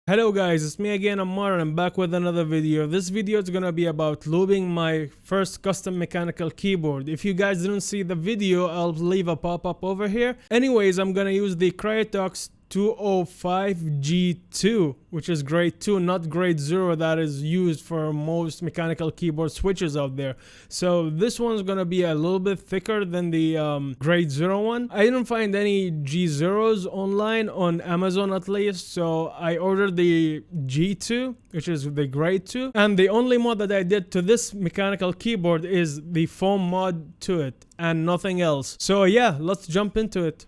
Hello guys, it's me again, Ammar, and I'm back with another video. This video is gonna be about lubing my first custom mechanical keyboard. If you guys didn't see the video, I'll leave a pop-up over here. Anyways, I'm gonna use the Krytox 205g2, which is grade 2, not grade 0 that is used for most mechanical keyboard switches out there. So this one's gonna be a little bit thicker than the grade 0 one. I didn't find any G0s online on Amazon at least, so I ordered the G2, which is the grade 2, and the only mod that I did to this mechanical keyboard is the foam mod to it and nothing else. So yeah, let's jump into it.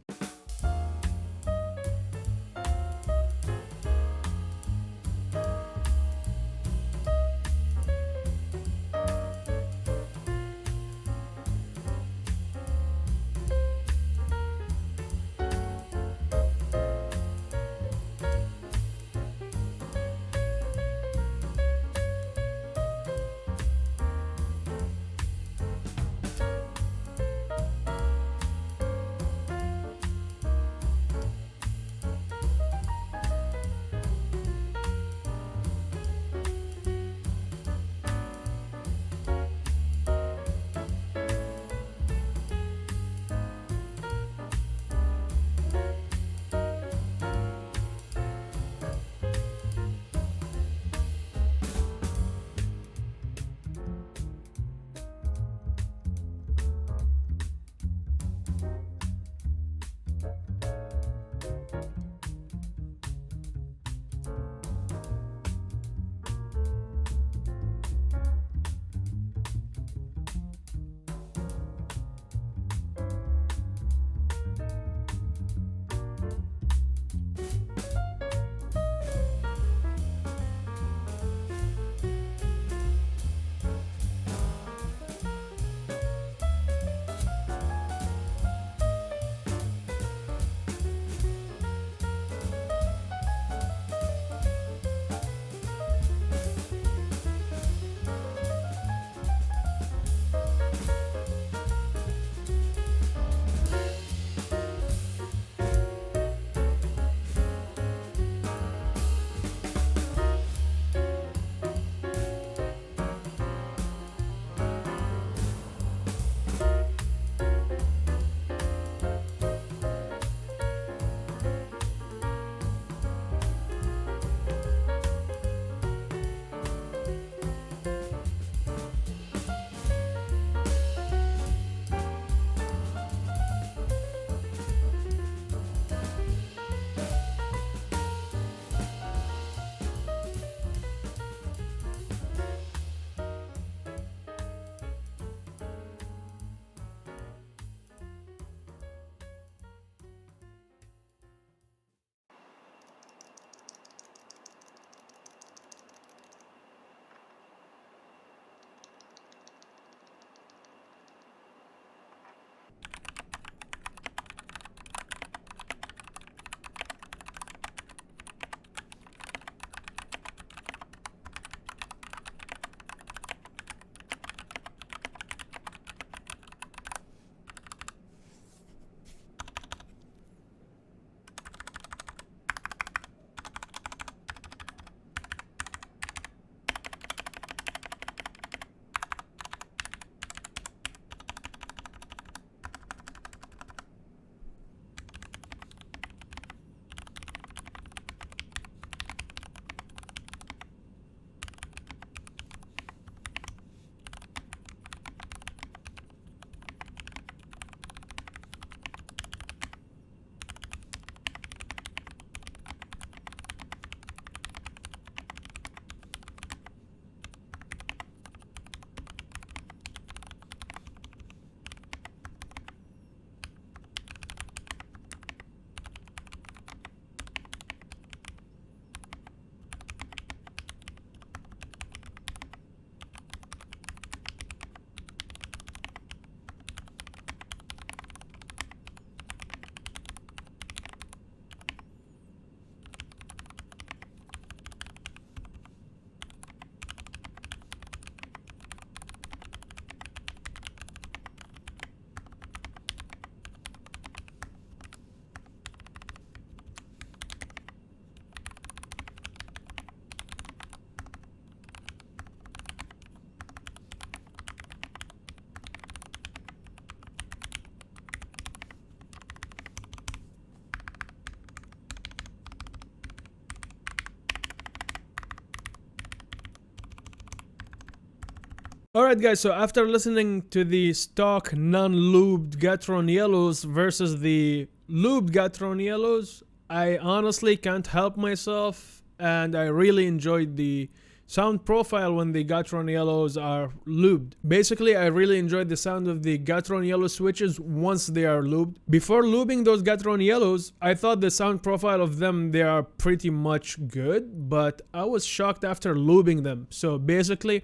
Alright guys, so after listening to the stock non-lubed Gateron Yellows versus the lubed Gateron Yellows, I honestly can't help myself, and I really enjoyed the sound profile when the Gateron Yellows are lubed. Basically, I really enjoyed the sound of the Gateron Yellow switches once they are lubed. Before lubing those Gateron Yellows, I thought the sound profile of them, they are pretty much good, but I was shocked after lubing them. So basically,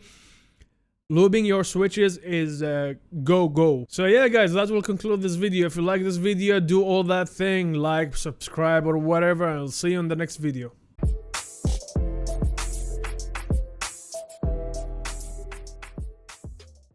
lubing your switches is go. So yeah guys, that will conclude this video. If you like this video, do all that thing, like, subscribe or whatever, and I'll see you in the next video.